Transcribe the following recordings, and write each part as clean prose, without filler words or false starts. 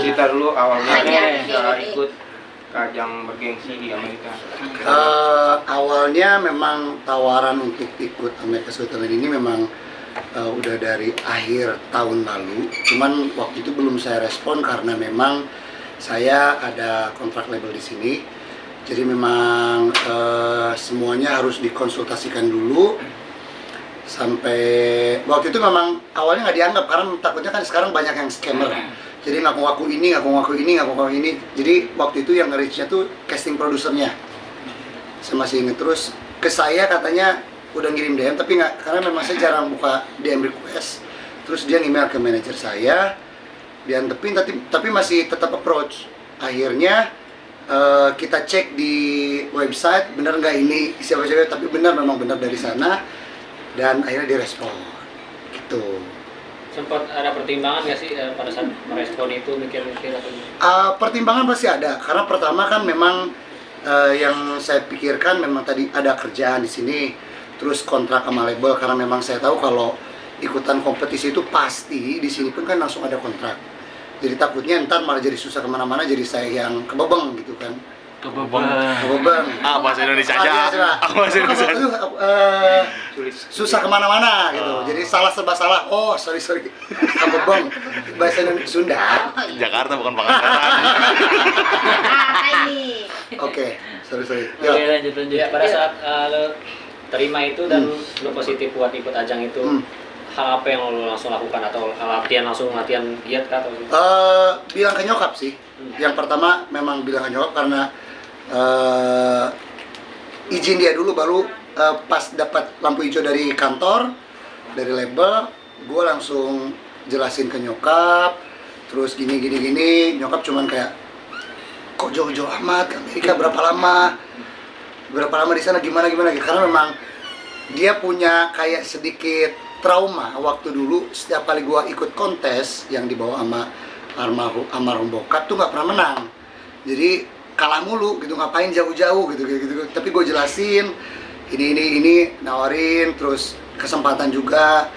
cerita dulu awalnya Iya. ikut ke ajang bergengsi di Amerika. Awalnya memang tawaran untuk ikut America's Got Talent ini memang udah dari akhir tahun lalu. Cuman waktu itu belum saya respon karena memang saya ada kontrak label di sini. Jadi memang semuanya harus dikonsultasikan dulu. Sampai waktu itu memang awalnya nggak dianggap karena takutnya kan sekarang banyak yang scammer. Jadi ngaku-ngaku ini. Jadi waktu itu yang nge-reach-nya tuh casting produsernya. Saya masih inget, terus ke saya katanya udah ngirim DM tapi nggak, karena memang saya jarang buka DM request. Terus dia email ke manajer saya, diantepin tapi masih tetap approach. Akhirnya kita cek di website bener nggak ini siapa-siapa, tapi memang benar dari sana, dan akhirnya direspon gitu. Sempat ada pertimbangan nggak sih pada saat merespon itu, mikir-mikir atau? Pertimbangan pasti ada, karena pertama kan memang yang saya pikirkan memang tadi ada kerjaan di sini, terus kontrak sama label, karena memang saya tahu kalau ikutan kompetisi itu pasti di sini pun kan langsung ada kontrak. Jadi takutnya ntar malah jadi susah kemana-mana, jadi saya yang kebebeng gitu kan. Kebebeng. Bahasa Indonesia aja. Bahasa Indonesia. Susah kemana-mana gitu. Jadi serba salah. Oh sorry. Kebebeng. Bahasa Indonesia Sunda. Jakarta bukan Pangandaran. Ini. Oke, sorry. Oke, lanjut. Ya, pada saat lo terima itu dan lo positif buat ikut ajang itu, hal apa yang lo langsung lakukan, atau latihan giat kah, atau? Bilang ke nyokap sih. Yang pertama memang bilang ke nyokap karena izin dia dulu, baru pas dapat lampu hijau dari kantor, dari label, gue langsung jelasin ke nyokap. Terus gini, nyokap cuman kayak, kok jauh-jauh amat ke Amerika, berapa lama di sana, gimana, karena memang dia punya kayak sedikit trauma waktu dulu. Setiap kali gua ikut kontes yang dibawa sama almarhum bokap tuh nggak pernah menang, jadi kalah mulu gitu, ngapain jauh-jauh gitu. Tapi gue jelasin ini nawarin, terus kesempatan juga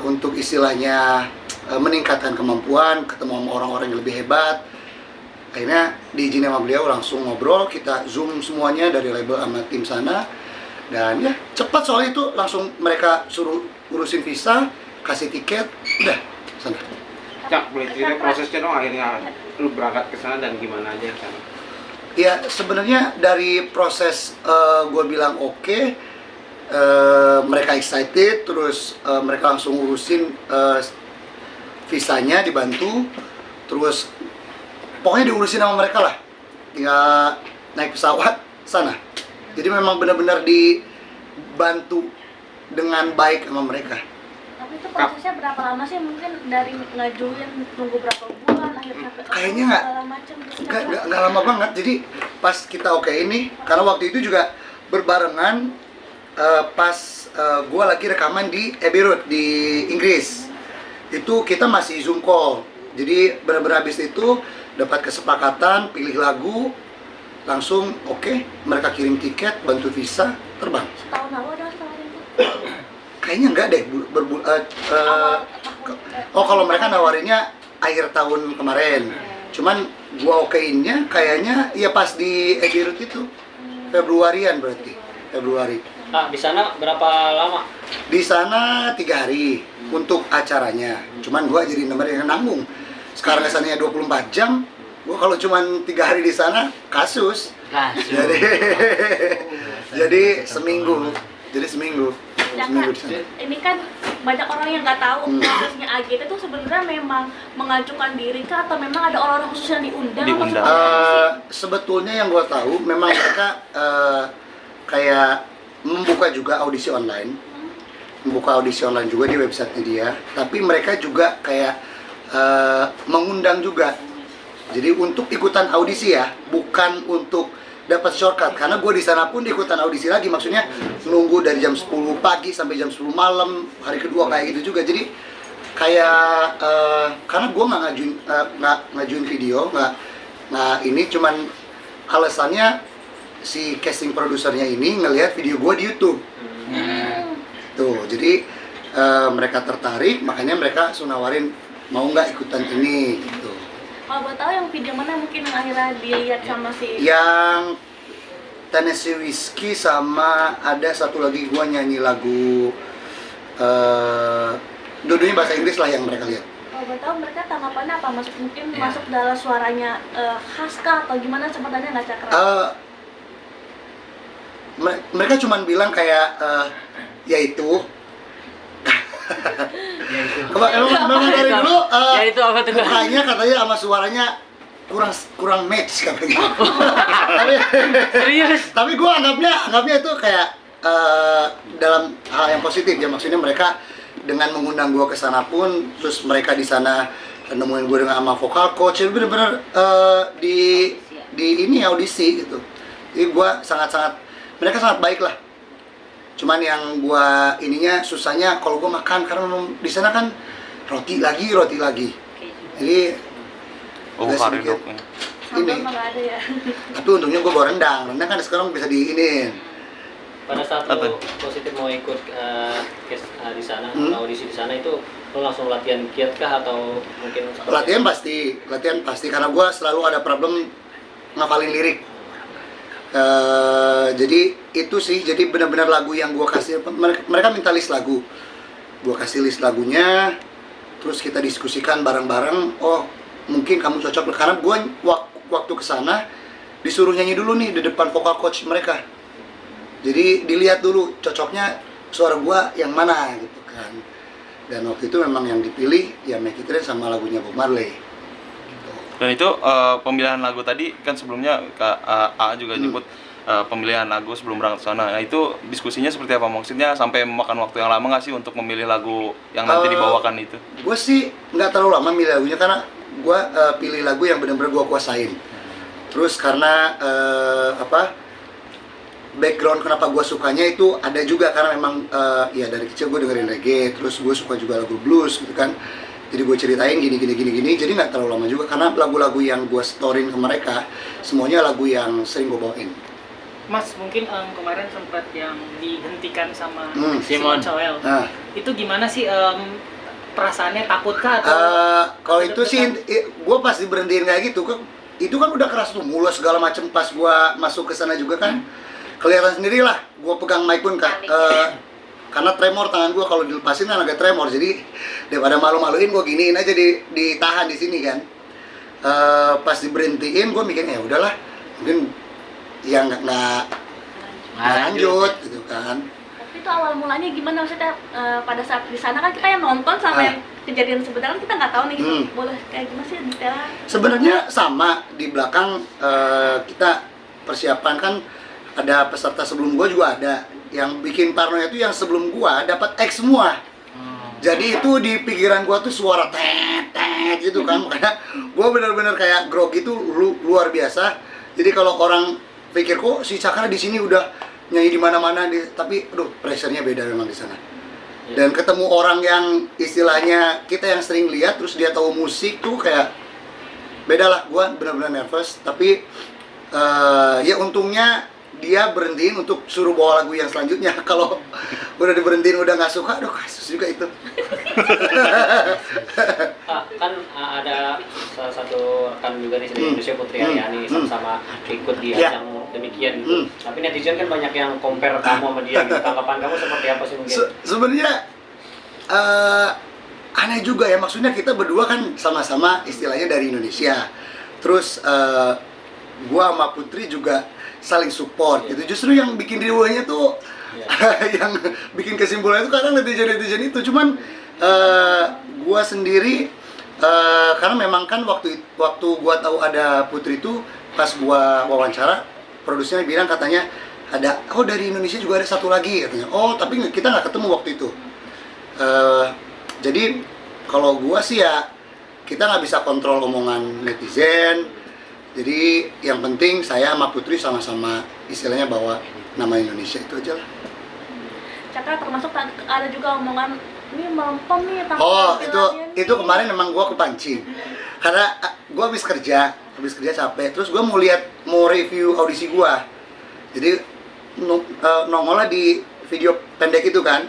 untuk istilahnya meningkatkan kemampuan, ketemu sama orang-orang yang lebih hebat. Akhirnya diizinin sama beliau, langsung ngobrol, kita zoom semuanya dari label sama tim sana. Dan ya cepat, soalnya itu langsung mereka suruh urusin visa, kasih tiket, udah sana. Cak, boleh cerita prosesnya dong, akhirnya lu berangkat ke sana dan gimana aja sana? Ya sebenarnya dari proses gue bilang oke, mereka excited, terus mereka langsung urusin visanya, dibantu, terus pokoknya diurusin sama mereka lah, tinggal naik pesawat sana. Jadi memang benar-benar dibantu dengan baik sama mereka. Tapi itu prosesnya berapa lama sih? Mungkin dari ngajuin nunggu berapa bulan, akhirnya kayaknya nggak lama banget. Jadi pas kita oke ini, karena waktu itu juga berbarengan pas gue lagi rekaman di Abbey Road di Inggris. Itu kita masih Zoom call. Jadi benar-benar habis itu dapat kesepakatan, pilih lagu, langsung oke, mereka kirim tiket, bantu visa, terbang. Setahun lalu ada tawarin itu? Kayaknya enggak deh, kalau mereka nawarinnya akhir tahun kemarin. Cuman gua okeinnya kayaknya ya pas di Abbey Road itu, Februarian berarti, Februari. Di sana berapa lama? Di sana 3 hari untuk acaranya. Cuman gua jadi nomor yang nanggung. Sekarang kesannya 24 jam, gua kalau cuman 3 hari di sana kasus. Jadi seminggu. Sedangkan ini kan banyak orang yang nggak tahu prosesnya AGT itu sebenarnya memang mengajukan diri kah, atau memang ada orang-orang khusus yang diundang? Sebetulnya yang gua tahu memang mereka kayak membuka juga audisi online, juga di websitenya dia. Tapi mereka juga kayak mengundang juga. Jadi untuk ikutan audisi ya, bukan untuk dapat shortcut. Karena gue di sana pun ikutan audisi lagi, maksudnya nunggu dari jam 10 pagi sampai jam 10 malam, hari kedua kayak gitu juga. Jadi kayak karena gue nggak ngajuin video, nggak ini, cuman alasannya si casting produsernya ini ngelihat video gue di YouTube. Tuh, jadi mereka tertarik, makanya mereka nawarin mau nggak ikutan ini gitu. Kalau boleh tahu yang video mana mungkin yang akhirnya dilihat sama si Yang Tennessee Whiskey sama ada satu lagi gua nyanyi lagu dua-duanya bahasa Inggris lah yang mereka lihat. kalau boleh tahu mereka tanggapannya apa? Mungkin masuk dalam suaranya khas kah atau gimana sebutannya nggak Cakra? Mereka cuma bilang kayak yaitu memang dari dulu itu apa tuh? mukanya katanya sama suaranya kurang match katanya. tapi tapi gue anggapnya itu kayak dalam hal yang positif ya, maksudnya mereka dengan mengundang gue ke sana pun, terus mereka di sana nemuin gue dengan sama vokal coach, jadi bener-bener di ini audisi gitu. Jadi gue mereka sangat baik lah. Cuman yang gue ininya susahnya kalau gue makan, karena di sana kan roti lagi. Jadi agak sedikit Sambal ini. nggak ada ya. Tapi untungnya gue bawa rendang kan sekarang bisa diinin. Pada saat lo positif mau ikut di sana atau audisi di sana, itu lo langsung latihan kiat kah atau mungkin Latihan pasti karena gue selalu ada problem ngafalin lirik. Jadi itu sih, jadi benar-benar lagu yang gue kasih, mereka minta list lagu, gue kasih list lagunya, terus kita diskusikan bareng-bareng. Oh mungkin kamu cocok, karena gue waktu kesana disuruh nyanyi dulu nih di depan vokal coach mereka. Jadi dilihat dulu cocoknya suara gua yang mana gitu kan. Dan waktu itu memang yang dipilih ya Make It Rain sama lagunya Bob Marley. Dan itu pemilihan lagu tadi kan sebelumnya Kak A juga nyebut pemilihan lagu sebelum berangkat ke sana. Nah itu diskusinya seperti apa? Maksudnya sampai memakan waktu yang lama nggak sih untuk memilih lagu yang nanti dibawakan itu? Gue sih nggak terlalu lama milih lagunya, karena gue pilih lagu yang benar-benar gue kuasain. Terus karena background kenapa gue sukanya itu ada juga karena memang ya dari kecil gue dengerin reggae, terus gue suka juga lagu blues gitu kan. Jadi gue ceritain gini, jadi nggak terlalu lama juga karena lagu-lagu yang gue storein ke mereka semuanya lagu yang sering gue bawain. Mas, mungkin kemarin sempat yang dihentikan sama Simon Cowell. Nah, Itu gimana sih perasaannya, takutkah atau? kalau itu sih gue pas diberhentiin kayak gitu, itu kan udah keras tuh, mulut segala macem. Pas gue masuk ke sana juga kan kelihatan sendiri lah, gue pegang mic pun karena tremor tangan gue, kalau dilepasin kan agak tremor, jadi daripada malu-maluin gue giniin aja, ditahan di sini kan. Pas diberhentiin gue mikirnya ya udahlah, mungkin ya nggak lanjut gitu kan. Tapi itu awal mulanya gimana, maksudnya pada saat di sana kan kita yang nonton sama yang kejadian sebenarnya kan kita nggak tahu nih gitu. Boleh kayak gimana sih detailnya? Sebenarnya sama, di belakang kita persiapan kan ada peserta sebelum gua juga ada. Yang bikin parnonya itu yang sebelum gua dapat X semua. Jadi itu di pikiran gua tuh suara tet gitu kan. Makanya gua benar-benar kayak grogi itu luar biasa. Jadi kalau orang pikir kok si Cakra di sini udah nyanyi di mana-mana, tapi aduh pressure-nya beda memang di sana. Dan ketemu orang yang istilahnya kita yang sering lihat terus dia tahu musik tuh kayak beda lah. Gua benar-benar nervous, tapi ya untungnya dia berhentiin untuk suruh bawa lagu yang selanjutnya. Kalau udah diberhentiin udah nggak suka, aduh kasus juga itu. Kan ada salah satu rekan juga nih dari Indonesia, Putri Aryani, sama-sama ikut di ajang demikian gitu. Tapi netizen kan banyak yang compare kamu sama dia gitu. Tanggapan kamu seperti apa sih mungkin? Sebenarnya aneh juga ya, maksudnya kita berdua kan sama-sama istilahnya dari Indonesia. Terus gua sama Putri juga saling support gitu. Justru yang bikin riuhnya tuh yang bikin kesimpulannya itu kadang netizen itu. Cuman gua sendiri karena memang kan waktu gua tahu ada Putri itu, pas gua wawancara produsernya bilang katanya ada, oh dari Indonesia juga ada satu lagi katanya. Oh tapi kita nggak ketemu waktu itu. Jadi kalau gua sih ya kita nggak bisa kontrol omongan netizen. Jadi yang penting saya sama Putri sama-sama istilahnya bawa nama Indonesia, itu aja lah. Cakra termasuk ada juga omongan ini melempem nih tanpa itu kemarin memang gua kepancing. Karena gua habis kerja capek, terus gua mau review audisi gua. Jadi nongol di video pendek itu kan.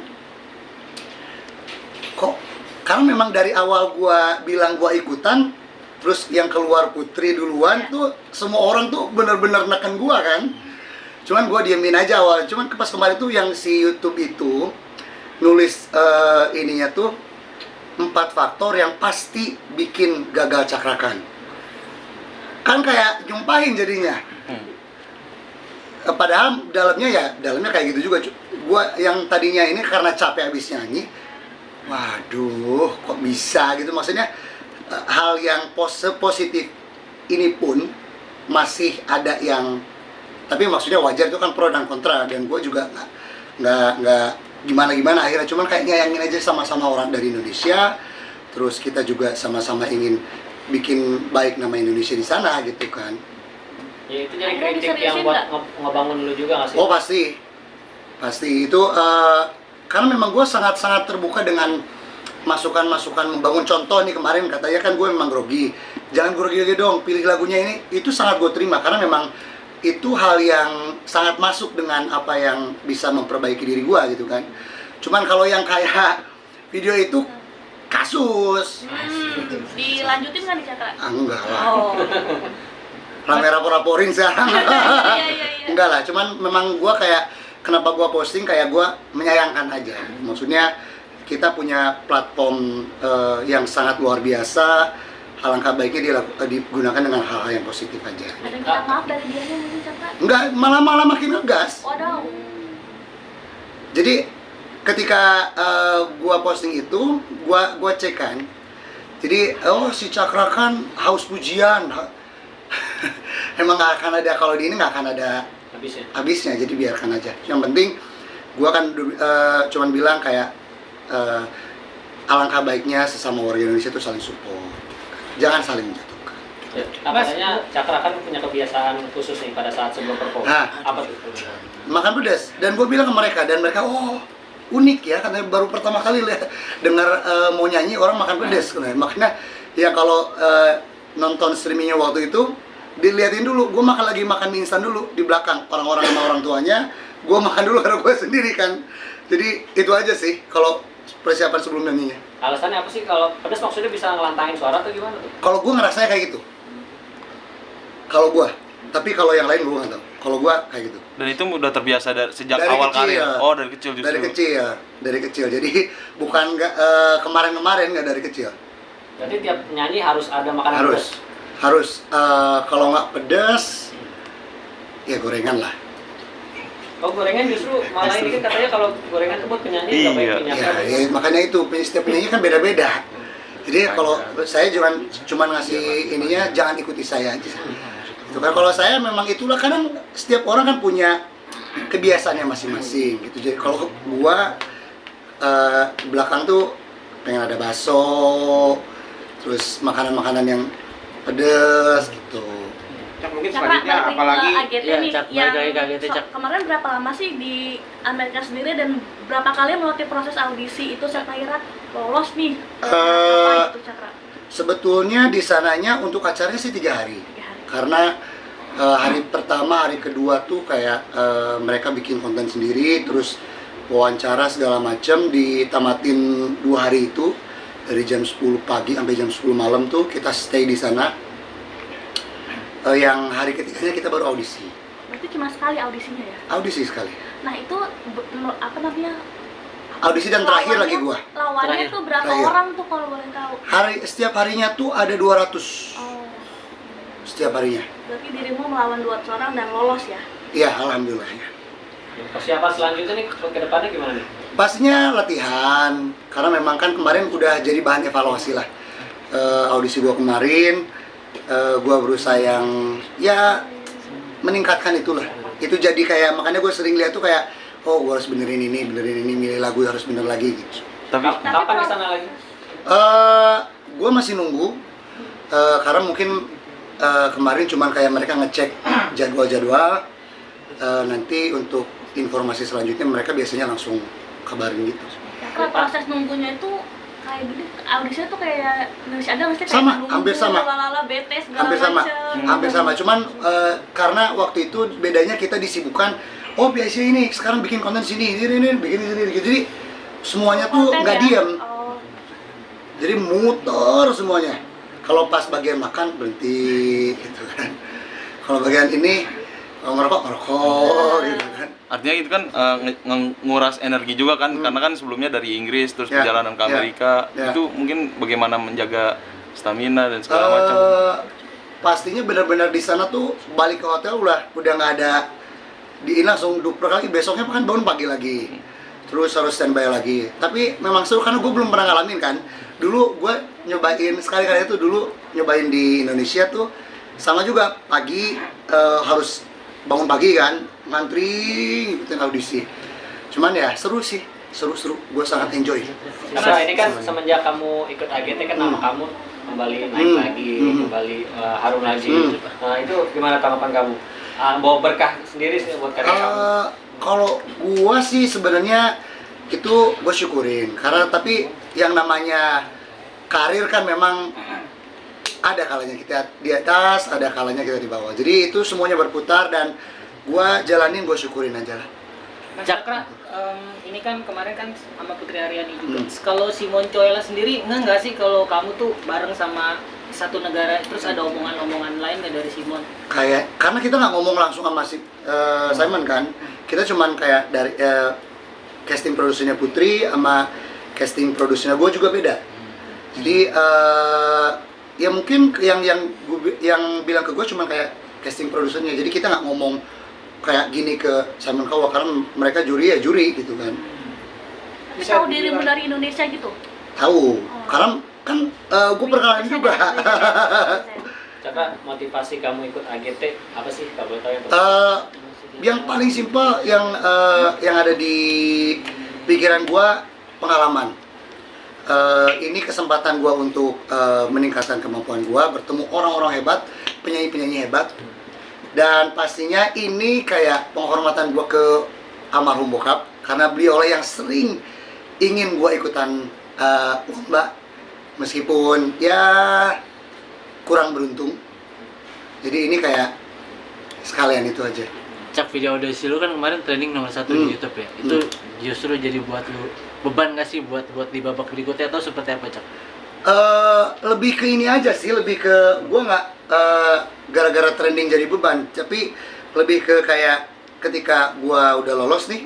Kok karena memang dari awal gua bilang gua ikutan, terus yang keluar Putri duluan tuh semua orang tuh bener-bener neken gua kan. Cuman gua diemin aja awal. Cuman pas kemarin tuh yang si YouTube itu nulis ininya tuh 4 faktor yang pasti bikin gagal cakrakan. Kan kayak nyumpahin jadinya. Padahal dalamnya kayak gitu juga. Gua yang tadinya ini karena capek habis nyanyi, waduh kok bisa gitu, maksudnya hal yang positif ini pun masih ada yang, tapi maksudnya wajar, itu kan pro dan kontra, dan gue juga nggak gimana akhirnya, cuman kayak nyayangin aja sama-sama orang dari Indonesia, terus kita juga sama-sama ingin bikin baik nama Indonesia di sana gitu kan. Ya itu jadi kritik yang buat ngebangun lu juga nggak sih? Oh pasti itu karena memang gue sangat terbuka dengan masukan-masukan membangun. Contoh nih kemarin katanya kan gue memang grogi, jangan grogi lagi dong, pilih lagunya ini. Itu sangat gue terima karena memang itu hal yang sangat masuk dengan apa yang bisa memperbaiki diri gue gitu kan. Cuman kalau yang kayak video itu kasus, dilanjutin kan di Cakra? Enggak lah, Oh. rame rapor-raporin sekarang. Iya. Enggak lah, cuman memang gue kayak, kenapa gue posting, kayak gue menyayangkan aja. Maksudnya kita punya platform yang sangat luar biasa, alangkah baiknya digunakan dengan hal-hal yang positif aja. Ada minta maaf dari dia nih mungkin Cakra? Enggak, malah makin ngegas. Waduh. Jadi ketika gua posting itu, gua cek kan. Jadi si Cakra kan haus pujian. Emang nggak akan ada, kalau di ini nggak akan ada habisnya. Jadi biarkan aja. Yang penting gua kan cuman bilang kayak alangkah baiknya sesama warga Indonesia itu saling support. Jangan saling menjatuhkan. Ya, katanya Cakra kan punya kebiasaan khusus nih pada saat sebelum perform. Nah. Apa tuh? Makan pedas, dan gue bilang ke mereka, dan mereka unik ya, karena baru pertama kali dengar mau nyanyi orang makan pedas. Makanya ya kalau nonton streamingnya waktu itu diliatin dulu, gue makan mie instan dulu di belakang, orang-orang sama orang tuanya, gue makan dulu karena gue sendiri kan. Jadi itu aja sih kalau persiapan sebelum nyanyinya. Alasannya apa sih kalau pedas, maksudnya bisa ngelantangin suara atau gimana tuh? Kalau gue ngerasanya kayak gitu, kalau gue, tapi kalau yang lain gue nggak tahu. Kalau gue kayak gitu. Dan itu udah terbiasa sejak Dari awal kecil, karir. ya. Oh, dari kecil justru. Dari kecil. Jadi bukan kemarin nggak dari kecil. Berarti tiap nyanyi harus ada makanan pedas? Harus. Kalau nggak pedas, ya gorengan lah. Oh, gorengan justru malah ini kan katanya kalau gorengan itu buat penyanyi nggak baik penyanyi. Ya, makanya itu setiap penyanyi kan beda-beda. Jadi kalau saya cuman ngasih ininya, jangan ikuti saya aja. Itu kan kalau saya memang itulah, kadang setiap orang kan punya kebiasaannya masing-masing gitu. Jadi kalau gua belakang tuh pengen ada bakso, terus makanan-makanan yang pedes gitu. Cak, mungkin Cakra, selanjutnya balik apalagi ke AGT Ya, nih, Cak, yang balik lagi ke AGT, Cak. kemarin berapa lama sih di Amerika sendiri dan berapa kali melewati proses audisi itu sampai akhirnya lolos nih? Apa itu Cakra? Sebetulnya di sananya untuk acaranya sih 3 hari. 3 hari. Karena hari pertama, hari kedua tuh kayak mereka bikin konten sendiri, terus wawancara segala macam, ditamatin 2 hari itu dari jam 10 pagi sampai jam 10 malam tuh kita stay di sana. Yang hari ketiganya kita baru audisi. Berarti cuma sekali audisinya ya? Audisi sekali. Nah itu apa namanya? Audisi dan terakhir lagi gua. Lawannya tuh berapa Terakhir. orang tuh kalau boleh tahu? Setiap harinya tuh ada 200. Oh, Setiap harinya. berarti dirimu melawan 200 orang dan lolos ya? Iya, alhamdulillah ya. Persiapan selanjutnya nih ke depannya gimana nih? Pastinya latihan, karena memang kan kemarin udah jadi bahan evaluasi lah. Audisi gua kemarin, gua berusaha yang ya meningkatkan itulah. Itu jadi kayak, makanya gue sering lihat tuh kayak, oh gua harus benerin ini, milih lagu harus bener lagi gitu. Tapi Kapan ke sana lagi? Gue masih nunggu, karena mungkin kemarin cuman kayak mereka ngecek jadwal-jadwal. Nanti untuk informasi selanjutnya mereka biasanya langsung kabarin gitu. Kalau proses nunggunya itu kayak gini, audisinya tuh kayak Indonesia ada nggak sih? Sama, kayak hampir sama. Lalala, bete, segala Hampir sama, macem. hampir sama. Cuman karena waktu itu bedanya kita disibukkan, oh biasa ini sekarang bikin konten sini, ini bikin sini, gitu. Jadi semuanya tuh Konten nggak ya? diam. Oh. Jadi muter semuanya. Kalau pas bagian makan berhenti gitu kan. Kalau bagian ini ngerokok gitu kan. Artinya itu kan nguras energi juga kan, karena kan sebelumnya dari Inggris terus Ya, perjalanan ke ya, Amerika, ya. itu mungkin bagaimana menjaga stamina dan segala macam. Pastinya benar-benar di sana tuh balik ke hotel udah nggak ada langsung duper lagi, besoknya kan bangun pagi lagi, terus harus standby lagi. Tapi memang seru karena gue belum pernah ngalamin kan. Dulu gue nyobain sekali-kali itu dulu nyobain di Indonesia tuh sama juga pagi, harus bangun pagi kan, ngantri ngikutin audisi. Cuman ya seru sih, seru, gue sangat enjoy. Nah, ini kan semenjak kamu ikut AGT kan nama kamu kembali naik lagi, kembali harum lagi. Nah, itu gimana tanggapan kamu? Bawa berkah sendiri sih buat karir kamu? Kalau gua sih sebenarnya itu gue syukurin, karena tapi yang namanya karir kan memang ada kalanya kita di atas, ada kalanya kita di bawah. Jadi itu semuanya berputar dan gua jalanin, gue syukurin aja lah. Mas Cakra, ini kan kemarin kan sama Putri Aryani juga. Kalau Simon Coela sendiri nggak sih kalau kamu tuh bareng sama satu negara, terus ada omongan-omongan lain nggak dari Simon? Kayak karena kita nggak ngomong langsung sama si Simon kan, kita cuman kayak dari casting produsernya Putri sama casting produsernya gue juga beda. Jadi ya mungkin yang bilang ke gue cuma kayak casting produsernya, jadi kita nggak ngomong kayak gini ke Simon Cowell karena mereka juri ya juri gitu kan. Tahu dirimu dari Indonesia gitu? Tahu, karena kan gue perkenalan juga. Cakra, motivasi kamu ikut AGT apa sih kalau tahu yang Yang paling simpel yang ada di pikiran gue pengalaman. Ini kesempatan gue untuk meningkatkan kemampuan gue, bertemu orang-orang hebat, penyanyi-penyanyi hebat, dan pastinya ini kayak penghormatan gue ke almarhum bokap karena beliau yang sering ingin gue ikutan lomba meskipun ya kurang beruntung. Jadi ini kayak sekalian itu aja. Cak, video audisi lu kan kemarin trending nomor 1 di YouTube ya. Itu justru jadi buat lu beban nggak sih buat di babak berikutnya atau seperti apa, Cak? Lebih ke ini aja sih, lebih ke gue nggak gara-gara trending jadi beban, tapi lebih ke kayak ketika gue udah lolos nih,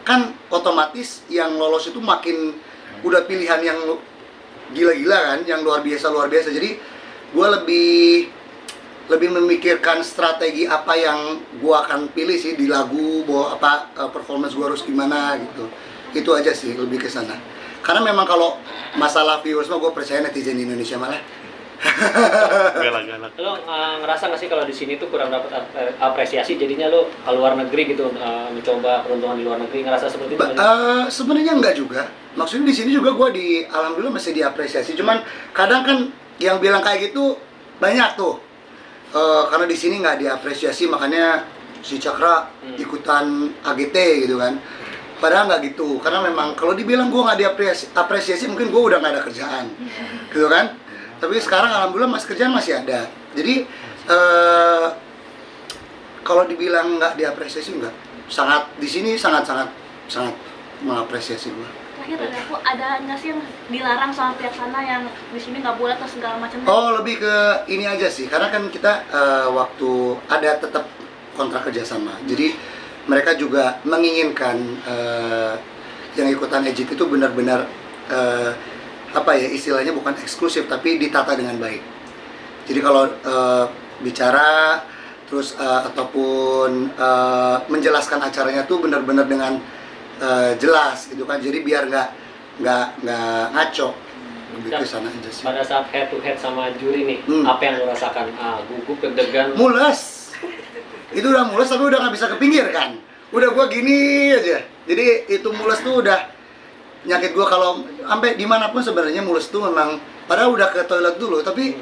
kan otomatis yang lolos itu makin udah pilihan yang gila-gila kan, yang luar biasa. Jadi gue lebih memikirkan strategi apa yang gue akan pilih sih di lagu, bahwa performance gue harus gimana gitu. Itu aja sih, lebih ke sana. Karena memang kalau masalah viewers mah gue percaya netizen di Indonesia malah. Galak-galak. Lo ngerasa nggak sih kalau di sini tuh kurang dapat apresiasi, jadinya lo ke luar negeri gitu, mencoba peruntungan di luar negeri, ngerasa seperti itu? Sebenarnya enggak juga. Maksudnya di sini juga gue alhamdulillah masih diapresiasi. Cuman kadang kan yang bilang kayak gitu banyak tuh. Karena di sini nggak diapresiasi, makanya si Cakra ikutan AGT gitu kan. Padahal nggak gitu, karena memang kalau dibilang gue nggak diapresiasi, mungkin gue udah nggak ada kerjaan, gitu kan. Tapi sekarang alhamdulillah kerjaan masih ada. Jadi kalau dibilang nggak diapresiasi, enggak. Sangat di sini sangat mengapresiasi gue. Terakhir ada nggak sih yang dilarang sama pihak sana yang di sini nggak boleh atau segala macam? Oh, lebih ke ini aja sih, karena kan kita waktu ada tetap kontrak kerjasama, jadi mereka juga menginginkan yang ikutan EJIT itu benar-benar istilahnya bukan eksklusif tapi ditata dengan baik. Jadi kalau bicara terus ataupun menjelaskan acaranya tuh benar-benar dengan jelas gitu kan, jadi biar nggak ngaco. Lebih ke sana aja sih. Pada saat head to head sama juri nih, apa yang lo rasakan? Gugup, deg-degan? Mules. Itu udah mules tapi udah nggak bisa ke pinggir kan. Udah gua gini aja. Jadi itu mules tuh udah nyakit gua. Kalau sampai dimanapun sebenarnya mules tuh memang, padahal udah ke toilet dulu tapi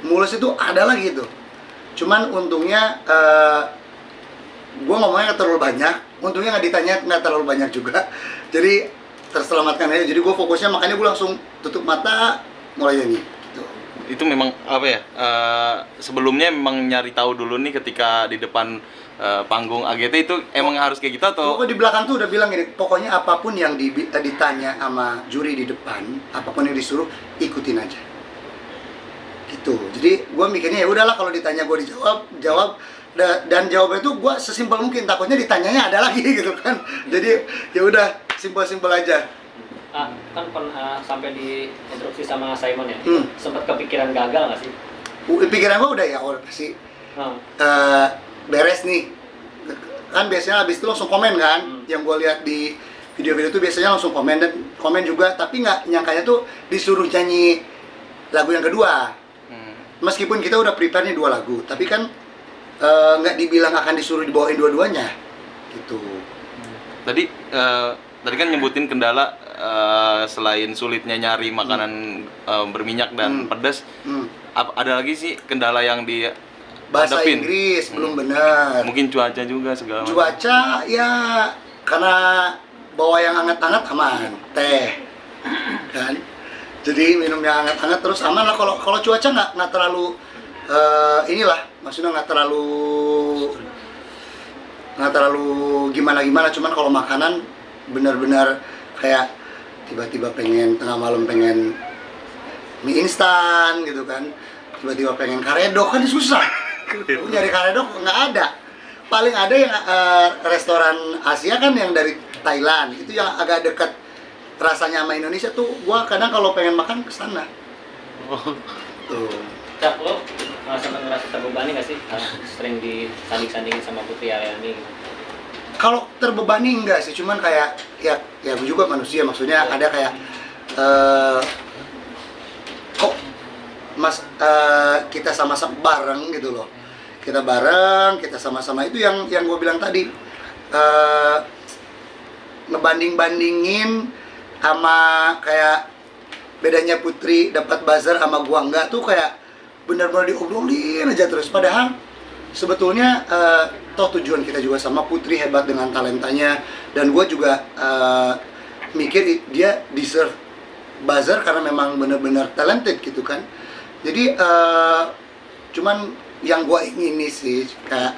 mules itu ada lagi tuh. Cuman untungnya gua ngomongnya nggak terlalu banyak. Untungnya nggak ditanya nggak terlalu banyak juga. Jadi terselamatkan aja. Jadi gua fokusnya, makanya gua langsung tutup mata mulai nyanyi. Itu memang apa ya, sebelumnya memang nyari tahu dulu nih ketika di depan panggung AGT itu emang harus kayak gitu atau? Pokoknya di belakang tuh udah bilang gini, pokoknya apapun yang ditanya sama juri di depan, apapun yang disuruh, ikutin aja. gitu. Jadi gue mikirnya ya udahlah, kalau ditanya gue jawab dan jawabnya itu gue sesimpel mungkin, takutnya ditanyanya ada lagi gitu kan. Jadi ya udah simpel-simpel aja. Kan sampai diinstruksi sama Simon ya, sempat kepikiran gagal nggak sih? Pikiran gue udah ya pasti beres nih kan. Biasanya habis itu langsung komen kan, yang gue lihat di video-video itu biasanya langsung komen, dan komen juga, tapi nggak nyangkanya tuh disuruh nyanyi lagu yang kedua. Meskipun kita udah prepare nih 2 lagu, tapi kan nggak dibilang akan disuruh dibawain dua-duanya gitu. Tadi kan nyebutin kendala selain sulitnya nyari makanan berminyak dan pedas, ada lagi sih kendala yang di Bahasa hadapin? Inggris belum benar. Mungkin cuaca juga segala macam. Cuaca ya karena bawa yang hangat-hangat aman, teh kan. Jadi minum yang hangat-hangat terus aman lah. Kalau cuaca nggak terlalu inilah, maksudnya nggak terlalu gimana. Cuman kalau makanan benar-benar kayak tiba-tiba tengah malam pengen mie instan gitu kan, tiba-tiba pengen karedok kan susah. Nyari karedok nggak ada. Paling ada yang restoran Asia kan yang dari Thailand, itu yang agak dekat rasanya sama Indonesia tuh. Gua kadang kalau pengen makan ke sana. Tuh. Cak, lo sempat ngerasa terbebani nggak sih? Sering disanding-sandingin sama Putri Aryani gitu. Kalau terbebani enggak sih, cuman kayak ya gue juga manusia, maksudnya ada kayak kok kita sama-sama bareng gitu loh. Kita bareng, kita sama-sama, itu yang gue bilang tadi, ngebanding-bandingin sama kayak bedanya Putri dapat buzzer sama gua enggak tuh, kayak benar-benar diobrolin aja terus. Padahal sebetulnya toh tujuan kita juga sama. Putri hebat dengan talentanya, dan gue juga mikir dia deserve buzzer karena memang benar-benar talented gitu kan. Jadi cuman yang gue ingini sih kayak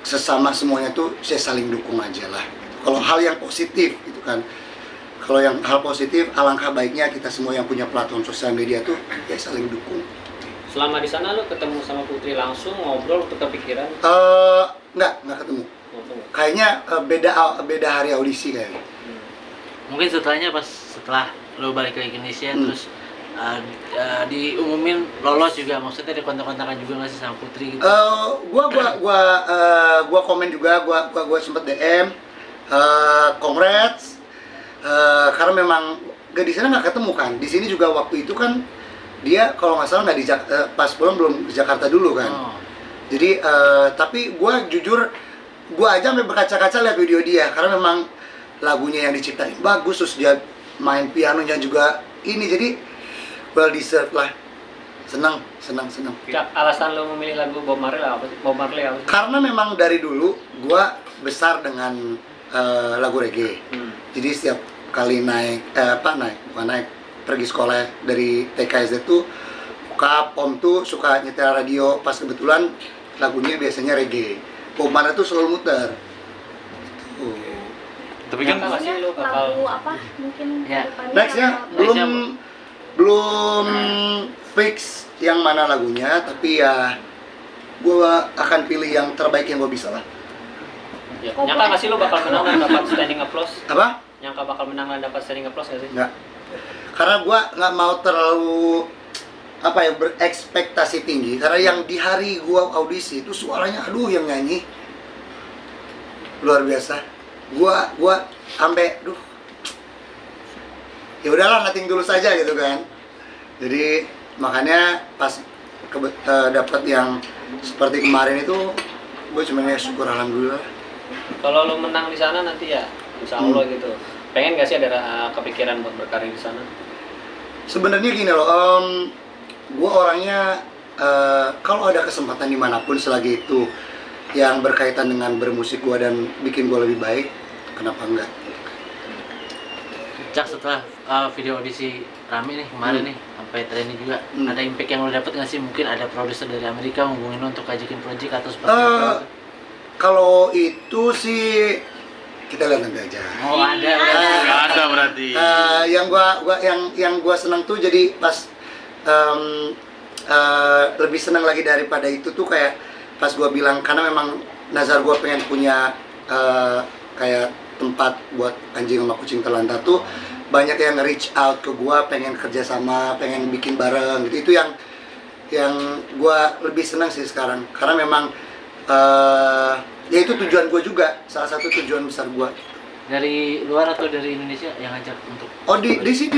sesama semuanya tuh saya saling dukung aja lah. Kalau hal yang positif gitu kan. Kalau yang hal positif, alangkah baiknya kita semua yang punya platform sosial media tuh ya saling dukung. Selama di sana lo ketemu sama Putri langsung, ngobrol, untuk kepikiran? Nggak ketemu. Kayaknya beda hari audisi kayaknya. Mungkin setelah lo balik ke Indonesia terus diumumin lolos juga, maksudnya ada kontak-kontakan juga nggak sih sama Putri gitu? Gua komen juga, gua sempet DM, congrats, karena memang di sana nggak ketemu kan. Di sini juga waktu itu kan dia kalau nggak salah nggak di pas pulang belum ke Jakarta dulu kan. Jadi tapi gue jujur, gue aja sampai berkaca-kaca lihat video dia, karena memang lagunya yang diciptain bagus, terus dia main pianonya juga ini, jadi well deserved lah. Senang. Cak, alasan lo memilih lagu Bob Marley apa sih? Karena memang dari dulu gue besar dengan lagu reggae. Jadi setiap kali pergi sekolah dari TK SD tuh, om tuh suka nyetel radio, pas kebetulan lagunya biasanya reggae. Bob Marley tuh selalu muter. Tapi kan lagu apa mungkin Ya. Nextnya belum fix yang mana lagunya, tapi ya gue akan pilih yang terbaik yang gue bisa lah. Ya, nyangka nggak sih lo bakal menang dan dapat standing applause? Apa? Nyangka bakal menang dan dapat standing applause nggak sih? Nggak. Karena gue nggak mau terlalu berekspektasi tinggi, karena yang di hari gue audisi itu suaranya yang nyanyi luar biasa. Gue sampai ya udahlah, nating dulu saja gitu kan. Jadi makanya pas dapat yang seperti kemarin itu, gue cuma ya syukur alhamdulillah. Kalau lo menang di sana nanti ya, insya Allah gitu. Pengen gak sih ada kepikiran buat berkarir di sana? Sebenarnya gini loh, gue orangnya kalau ada kesempatan dimanapun selagi itu yang berkaitan dengan bermusik gue dan bikin gue lebih baik, kenapa enggak? Cak, setelah video audisi rame nih kemarin nih, sampai training juga, ada impact yang lo dapet nggak sih? Mungkin ada produser dari Amerika hubungin lo untuk ajakin project atau seperti apa? Kalau itu sih kita lihat nanti aja. Oh, ada. nggak ada berarti. Yang gua senang tuh jadi pas lebih senang lagi daripada itu tuh kayak pas gue bilang, karena memang nazar gue pengen punya kayak tempat buat anjing sama kucing terlantar tuh, banyak yang reach out ke gue, pengen kerjasama, pengen bikin bareng gitu. Itu yang gue lebih senang sih sekarang, karena memang ya itu tujuan gue juga, salah satu tujuan besar gue. Dari luar atau dari Indonesia yang ngajak untuk? Oh di Indonesia.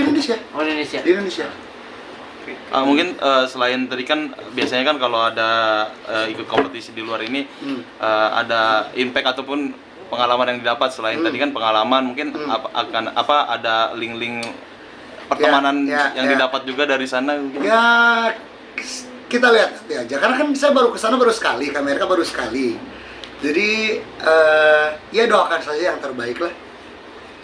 Oh, di Indonesia. Di Indonesia. Mungkin selain tadi kan biasanya kan kalau ada ikut kompetisi di luar ini ada impact ataupun pengalaman yang didapat. Selain tadi kan pengalaman, mungkin ada link-link pertemanan yang didapat juga dari sana mungkin. Ya kita lihat nanti aja, karena kan saya baru kesana baru sekali, ke Amerika baru sekali. Jadi ya doakan saja yang terbaik lah.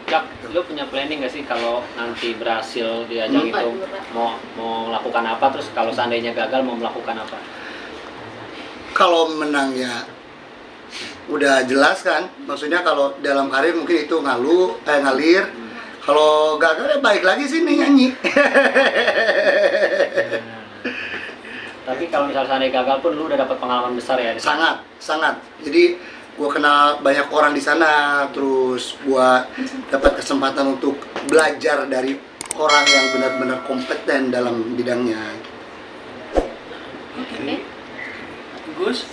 Jak, lu punya planning nggak sih kalau nanti berhasil di ajang itu mau melakukan apa, terus kalau seandainya gagal mau melakukan apa? Kalau menang ya udah jelas kan, maksudnya kalau dalam karir mungkin itu ngalir. Kalau gagal ya balik lagi sini nyanyi. Tapi kalau misalnya seandainya gagal pun lu udah dapat pengalaman besar ya di sana? Sangat. Jadi gue kenal banyak orang di sana, terus gue dapat kesempatan untuk belajar dari orang yang benar-benar kompeten dalam bidangnya. Gus